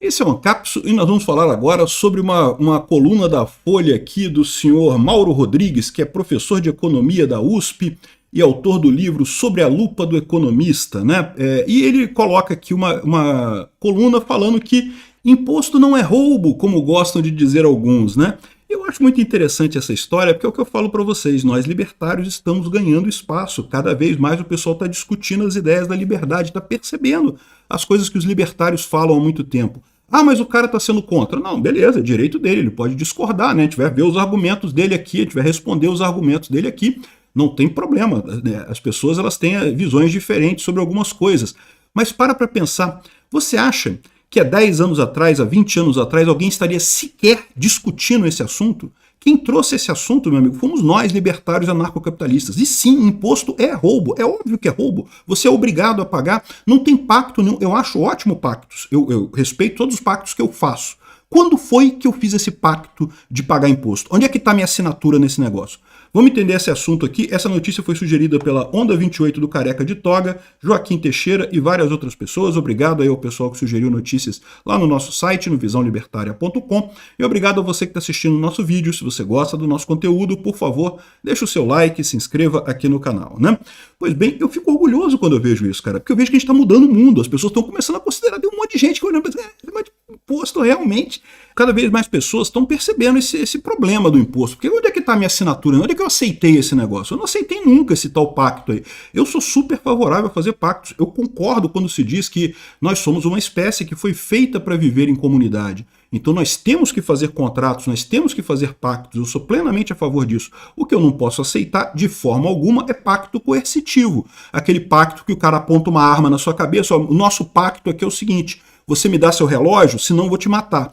Esse é o Ancapso e nós vamos falar agora sobre uma coluna da Folha aqui do senhor Mauro Rodrigues, que é professor de economia da USP e autor do livro Sobre a Lupa do Economista, né? E ele coloca aqui uma coluna falando que imposto não é roubo, como gostam de dizer alguns, né? Eu acho muito interessante essa história, porque é o que eu falo para vocês, nós libertários estamos ganhando espaço, cada vez mais o pessoal está discutindo as ideias da liberdade, está percebendo as coisas que os libertários falam há muito tempo. Ah, mas o cara está sendo contra. Não, beleza, é direito dele, ele pode discordar, né? A gente vai ver os argumentos dele aqui, a gente vai responder os argumentos dele aqui, não tem problema, né? As pessoas elas têm visões diferentes sobre algumas coisas. Mas para pensar, você acha que há 10 anos atrás, há 20 anos atrás, alguém estaria sequer discutindo esse assunto? Quem trouxe esse assunto, meu amigo, fomos nós, libertários anarcocapitalistas. E sim, imposto é roubo, é óbvio que é roubo. Você é obrigado a pagar, não tem pacto nenhum. Eu acho ótimo pactos, eu respeito todos os pactos que eu faço. Quando foi que eu fiz esse pacto de pagar imposto? Onde é que está minha assinatura nesse negócio? Vamos entender esse assunto aqui. Essa notícia foi sugerida pela Onda 28 do Careca de Toga, Joaquim Teixeira e várias outras pessoas. Obrigado aí ao pessoal que sugeriu notícias lá no nosso site, no visãolibertaria.com. E obrigado a você que está assistindo o nosso vídeo. Se você gosta do nosso conteúdo, por favor, deixe o seu like e se inscreva aqui no canal, né? Pois bem, eu fico orgulhoso quando eu vejo isso, cara, porque eu vejo que a gente está mudando o mundo. As pessoas estão começando a considerar, tem um monte de gente que olhando para imposto realmente. Cada vez mais pessoas estão percebendo esse problema do imposto. Porque onde é que está a minha assinatura? Onde é que eu aceitei esse negócio? Eu não aceitei nunca esse tal pacto aí. Eu sou super favorável a fazer pactos. Eu concordo quando se diz que nós somos uma espécie que foi feita para viver em comunidade. Então nós temos que fazer contratos, nós temos que fazer pactos. Eu sou plenamente a favor disso. O que eu não posso aceitar de forma alguma é pacto coercitivo. Aquele pacto que o cara aponta uma arma na sua cabeça. O nosso pacto aqui é o seguinte: você me dá seu relógio, senão eu vou te matar.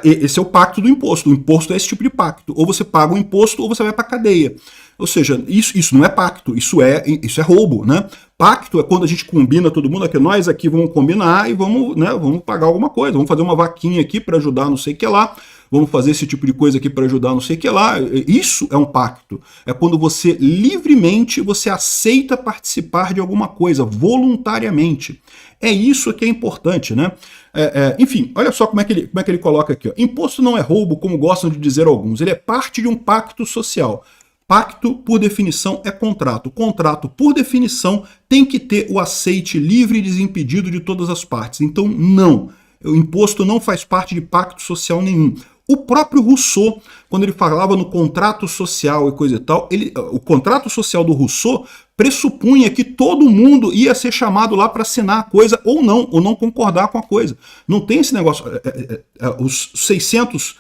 Esse é o pacto do imposto. O imposto é esse tipo de pacto. Ou você paga o imposto ou você vai para a cadeia. Ou seja, isso não é pacto, isso é roubo, né? Pacto é quando a gente combina todo mundo, aqui nós aqui vamos combinar e vamos pagar alguma coisa, vamos fazer uma vaquinha aqui para ajudar não sei o que lá, vamos fazer esse tipo de coisa aqui para ajudar não sei o que lá. Isso é um pacto. É quando você livremente você aceita participar de alguma coisa, voluntariamente. É isso que é importante, né? Enfim, olha só como é que ele coloca aqui. Ó. Imposto não é roubo, como gostam de dizer alguns. Ele é parte de um pacto social. Pacto, por definição, é contrato. Contrato, por definição, tem que ter o aceite livre e desimpedido de todas as partes. Então, não. O imposto não faz parte de pacto social nenhum. O próprio Rousseau, quando ele falava no contrato social e coisa e tal, o contrato social do Rousseau pressupunha que todo mundo ia ser chamado lá para assinar a coisa ou não concordar com a coisa. Não tem esse negócio. Os 600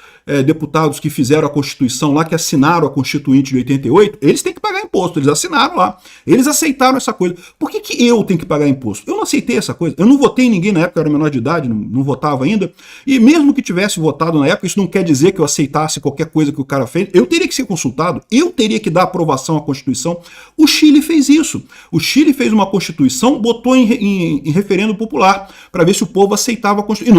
deputados que fizeram a Constituição lá, que assinaram a Constituinte de 88, eles têm que pagar imposto, eles assinaram lá. Eles aceitaram essa coisa. Por que eu tenho que pagar imposto? Eu não aceitei essa coisa. Eu não votei em ninguém na época, eu era menor de idade, não votava ainda. E mesmo que tivesse votado na época, isso não quer dizer que eu aceitasse qualquer coisa que o cara fez. Eu teria que ser consultado, eu teria que dar aprovação à Constituição. O Chile fez isso. O Chile fez uma Constituição, botou em referendo popular para ver se o povo aceitava a Constituição. E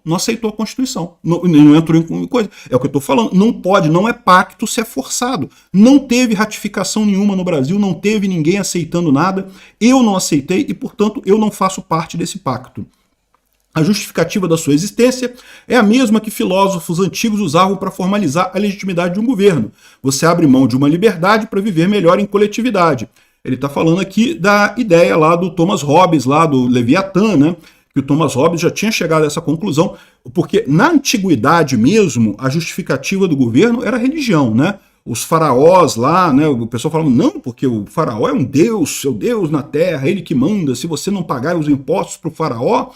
não aceitou a Constituição. Não entrou em coisa. É o que eu estou falando. Não pode, não é pacto se é forçado. Não teve ratificação nenhuma no Brasil, não teve ninguém aceitando nada. Eu não aceitei e, portanto, eu não faço parte desse pacto. A justificativa da sua existência é a mesma que filósofos antigos usavam para formalizar a legitimidade de um governo. Você abre mão de uma liberdade para viver melhor em coletividade. Ele está falando aqui da ideia lá do Thomas Hobbes, lá do Leviatã, né? Que o Thomas Hobbes já tinha chegado a essa conclusão, porque na antiguidade mesmo, a justificativa do governo era a religião, né? Os faraós lá, né? O pessoal falava, não, porque o faraó é um deus, seu Deus na terra, ele que manda, se você não pagar os impostos para o faraó,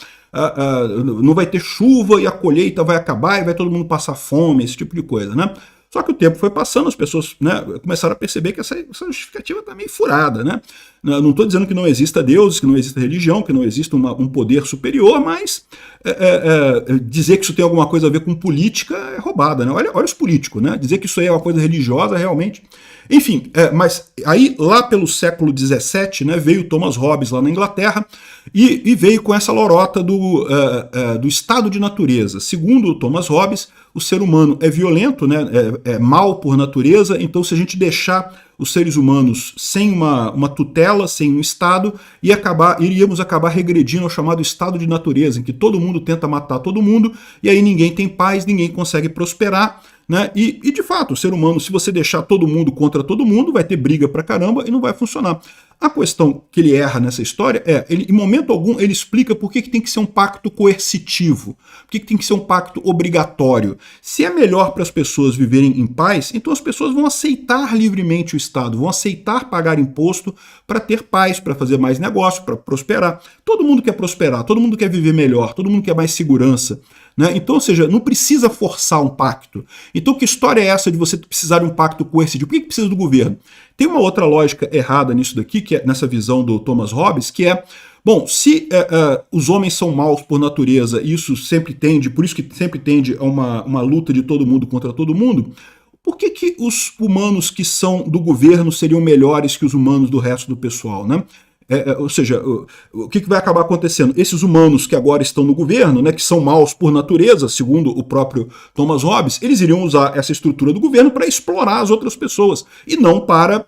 não vai ter chuva e a colheita vai acabar e vai todo mundo passar fome, esse tipo de coisa, né? Só que o tempo foi passando, as pessoas, né, começaram a perceber que essa justificativa está meio furada, né? Não estou dizendo que não exista Deus, que não exista religião, que não exista um poder superior, mas dizer que isso tem alguma coisa a ver com política é roubada, né? Olha os políticos, né? Dizer que isso aí é uma coisa religiosa, realmente. Enfim, mas aí lá pelo século XVII, né, veio Thomas Hobbes lá na Inglaterra e veio com essa lorota do estado de natureza. Segundo Thomas Hobbes, o ser humano é violento, né, é mal por natureza, então se a gente deixar os seres humanos sem uma tutela, sem um Estado, e iríamos acabar regredindo ao chamado estado de natureza, em que todo mundo tenta matar todo mundo, e aí ninguém tem paz, ninguém consegue prosperar, né? E de fato, o ser humano, se você deixar todo mundo contra todo mundo, vai ter briga pra caramba e não vai funcionar. A questão que ele erra nessa história em momento algum, ele explica por que tem que ser um pacto coercitivo, por que tem que ser um pacto obrigatório. Se é melhor para as pessoas viverem em paz, então as pessoas vão aceitar livremente o Estado, vão aceitar pagar imposto para ter paz, para fazer mais negócio, para prosperar. Todo mundo quer prosperar, todo mundo quer viver melhor, todo mundo quer mais segurança, né? Então, ou seja, não precisa forçar um pacto. Então, que história é essa de você precisar de um pacto coercitivo? Por que precisa do governo? Tem uma outra lógica errada nisso daqui, que é nessa visão do Thomas Hobbes, que é, bom, se os homens são maus por natureza, e isso sempre tende, por isso que sempre tende a uma luta de todo mundo contra todo mundo, por que os humanos que são do governo seriam melhores que os humanos do resto do pessoal, né? Ou seja, o que vai acabar acontecendo? Esses humanos que agora estão no governo, né, que são maus por natureza, segundo o próprio Thomas Hobbes, eles iriam usar essa estrutura do governo para explorar as outras pessoas, e não para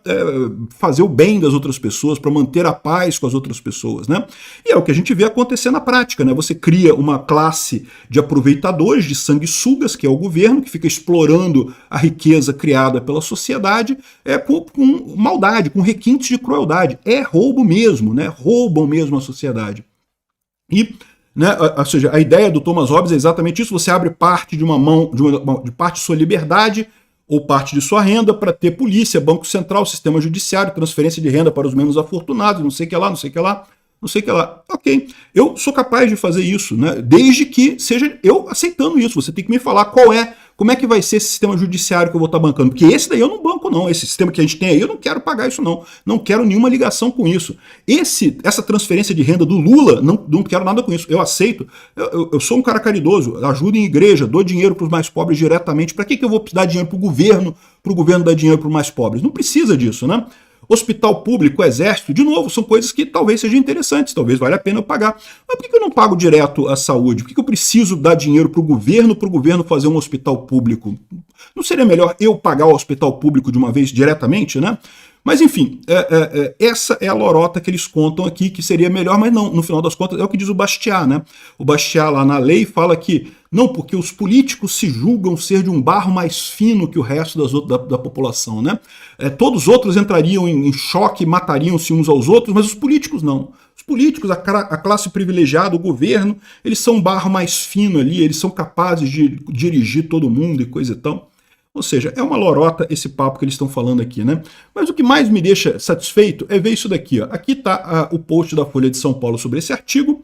fazer o bem das outras pessoas, para manter a paz com as outras pessoas, né? E é o que a gente vê acontecer na prática, né? Você cria uma classe de aproveitadores, de sanguessugas, que é o governo, que fica explorando a riqueza criada pela sociedade com maldade, com requintes de crueldade. É roubo mesmo. Né, roubam mesmo a sociedade. E, né, ou seja, a ideia do Thomas Hobbes é exatamente isso: você abre parte de parte de sua liberdade ou parte de sua renda para ter polícia, banco central, sistema judiciário, transferência de renda para os menos afortunados, não sei o que lá, não sei o que lá, não sei o que lá. Ok, eu sou capaz de fazer isso, né, desde que seja eu aceitando isso. Você tem que me falar como é que vai ser esse sistema judiciário que eu vou estar bancando? Porque esse daí eu não banco, não. Esse sistema que a gente tem aí, eu não quero pagar isso, não. Não quero nenhuma ligação com isso. Essa transferência de renda do Lula, não quero nada com isso. Eu aceito. Eu sou um cara caridoso, ajudo em igreja, dou dinheiro para os mais pobres diretamente. Para que eu vou dar dinheiro para o governo dar dinheiro para os mais pobres? Não precisa disso, né? Hospital público, exército, de novo, são coisas que talvez sejam interessantes, talvez valha a pena eu pagar. Mas por que eu não pago direto a saúde? Por que eu preciso dar dinheiro para o governo fazer um hospital público? Não seria melhor eu pagar o hospital público de uma vez diretamente, né? Mas enfim, essa é a lorota que eles contam aqui, que seria melhor, mas não, no final das contas é o que diz o Bastiat, né? O Bastiat lá na lei fala que não, porque os políticos se julgam ser de um barro mais fino que o resto da população, né? Todos os outros entrariam em choque, matariam-se uns aos outros, mas os políticos não. Os políticos, a classe privilegiada, o governo, eles são um barro mais fino ali, eles são capazes de dirigir todo mundo e coisa e tal. Ou seja, é uma lorota esse papo que eles estão falando aqui, né? Mas o que mais me deixa satisfeito é ver isso daqui, ó. Aqui está o post da Folha de São Paulo sobre esse artigo,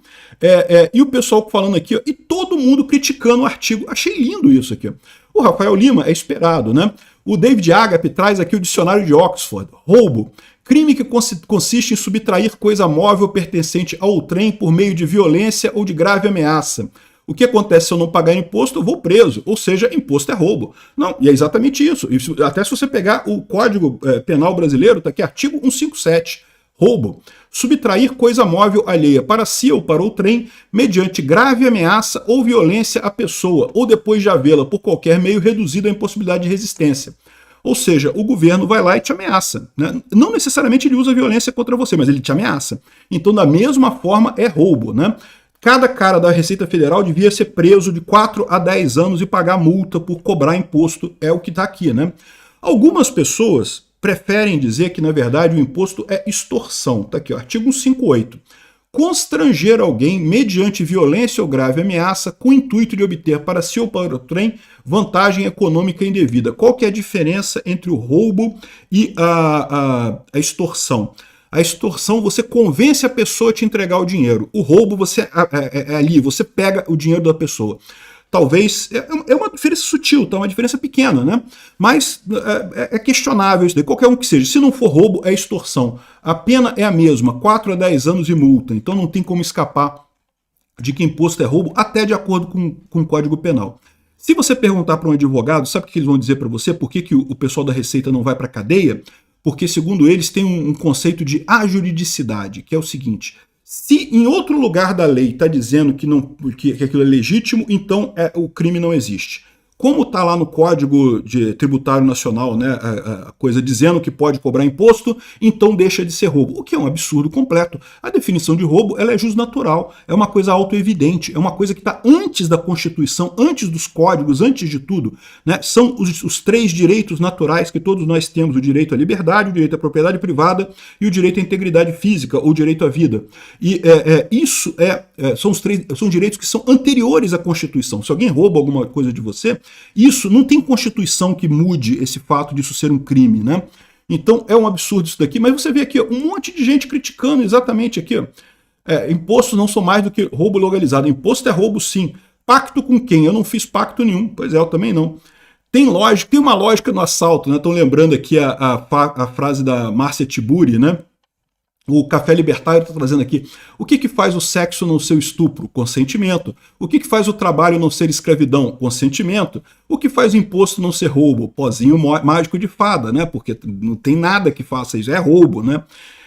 e o pessoal falando aqui, ó, e todo mundo criticando o artigo. Achei lindo isso aqui, ó. O Rafael Lima é esperado, né? O David Agape traz aqui o dicionário de Oxford. Roubo. Crime que consiste em subtrair coisa móvel pertencente ao outrem por meio de violência ou de grave ameaça. O que acontece se eu não pagar imposto? Eu vou preso, ou seja, imposto é roubo. Não, e é exatamente isso. Até se você pegar o Código Penal brasileiro, está aqui, artigo 157, roubo. Subtrair coisa móvel alheia para si ou para outrem, mediante grave ameaça ou violência à pessoa, ou depois de havê-la por qualquer meio reduzido à impossibilidade de resistência. Ou seja, o governo vai lá e te ameaça, né? Não necessariamente ele usa violência contra você, mas ele te ameaça. Então, da mesma forma, é roubo, né? Cada cara da Receita Federal devia ser preso de 4 a 10 anos e pagar multa por cobrar imposto, é o que está aqui, né? Algumas pessoas preferem dizer que, na verdade, o imposto é extorsão. Está aqui, ó, artigo 158. Constranger alguém mediante violência ou grave ameaça com o intuito de obter para si ou para outrem vantagem econômica indevida. Qual que é a diferença entre o roubo e a extorsão? A extorsão, você convence a pessoa a te entregar o dinheiro. O roubo, você ali, você pega o dinheiro da pessoa. Talvez, é uma diferença sutil, tá? Uma diferença pequena, né? Mas é questionável isso daí, qualquer um que seja. Se não for roubo, é extorsão. A pena é a mesma, 4 a 10 anos de multa. Então não tem como escapar de que imposto é roubo, até de acordo com o Código Penal. Se você perguntar para um advogado, sabe o que eles vão dizer para você? Por que o pessoal da Receita não vai para a cadeia? Porque, segundo eles, tem um conceito de ajuridicidade, que é o seguinte: se em outro lugar da lei está dizendo que aquilo é legítimo, então o crime não existe. como está lá no Código Tributário Nacional, né, a coisa dizendo que pode cobrar imposto, então deixa de ser roubo, o que é um absurdo completo. A definição de roubo ela é jusnatural, é uma coisa autoevidente, é uma coisa que está antes da Constituição, antes dos códigos, antes de tudo, né? São os 3 direitos naturais que todos nós temos, o direito à liberdade, o direito à propriedade privada e o direito à integridade física, ou direito à vida. E são direitos que são anteriores à Constituição. Se alguém rouba alguma coisa de você, isso não tem Constituição que mude esse fato disso ser um crime, né? Então é um absurdo isso daqui, mas você vê aqui um monte de gente criticando exatamente aqui. Impostos não são mais do que roubo legalizado. Imposto é roubo sim. Pacto com quem? Eu não fiz pacto nenhum. Pois é, eu também não. Tem uma lógica no assalto, né? Estão lembrando aqui a frase da Márcia Tiburi, né? O Café Libertário está trazendo aqui. O que faz o sexo não ser estupro? Consentimento. O que faz o trabalho não ser escravidão? Consentimento. O que faz o imposto não ser roubo? Pozinho mágico de fada, né? Porque não tem nada que faça isso, é roubo, né?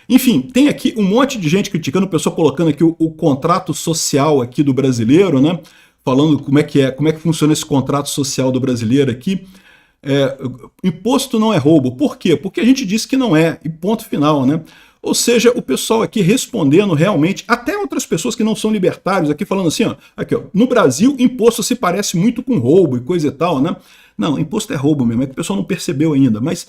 Enfim, tem aqui um monte de gente criticando, o pessoal colocando aqui o contrato social aqui do brasileiro, né? Falando como é que funciona esse contrato social do brasileiro aqui. Imposto não é roubo. Por quê? Porque a gente disse que não é, e ponto final, né? Ou seja, o pessoal aqui respondendo realmente, até outras pessoas que não são libertários, aqui falando assim, ó, no Brasil, imposto se parece muito com roubo e coisa e tal, né? Não, imposto é roubo mesmo, é que o pessoal não percebeu ainda, mas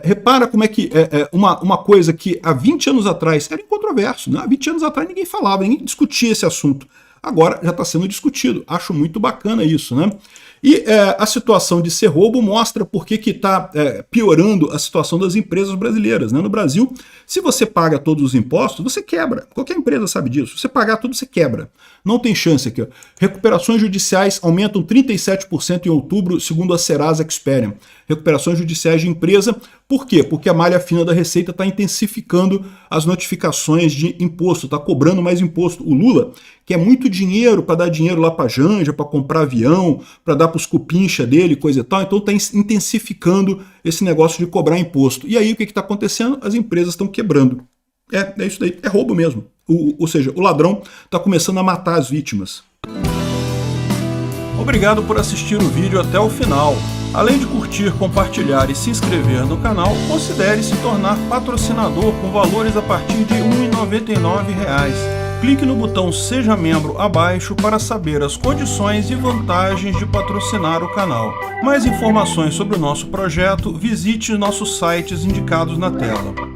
repara como é que uma coisa que há 20 anos atrás era incontroverso, né? Há 20 anos atrás ninguém falava, ninguém discutia esse assunto. Agora já está sendo discutido, acho muito bacana isso, né? E a situação de ser roubo mostra por que está piorando a situação das empresas brasileiras, né? No Brasil, se você paga todos os impostos, você quebra. Qualquer empresa sabe disso. Se você pagar tudo, você quebra. Não tem chance aqui. Recuperações judiciais aumentam 37% em outubro, segundo a Serasa Experian. Recuperações judiciais de empresa. Por quê? Porque a malha fina da Receita está intensificando as notificações de imposto, está cobrando mais imposto. O Lula quer muito dinheiro para dar dinheiro lá para a Janja, para comprar avião, para dar para os cupincha dele, coisa e tal. Então está intensificando esse negócio de cobrar imposto. E aí o que está acontecendo? As empresas estão quebrando. É isso daí, é roubo mesmo. Ou seja, o ladrão está começando a matar as vítimas. Obrigado por assistir o vídeo até o final. Além de curtir, compartilhar e se inscrever no canal, considere se tornar patrocinador com valores a partir de R$ 1,99. Clique no botão Seja Membro abaixo para saber as condições e vantagens de patrocinar o canal. Mais informações sobre o nosso projeto, visite nossos sites indicados na tela.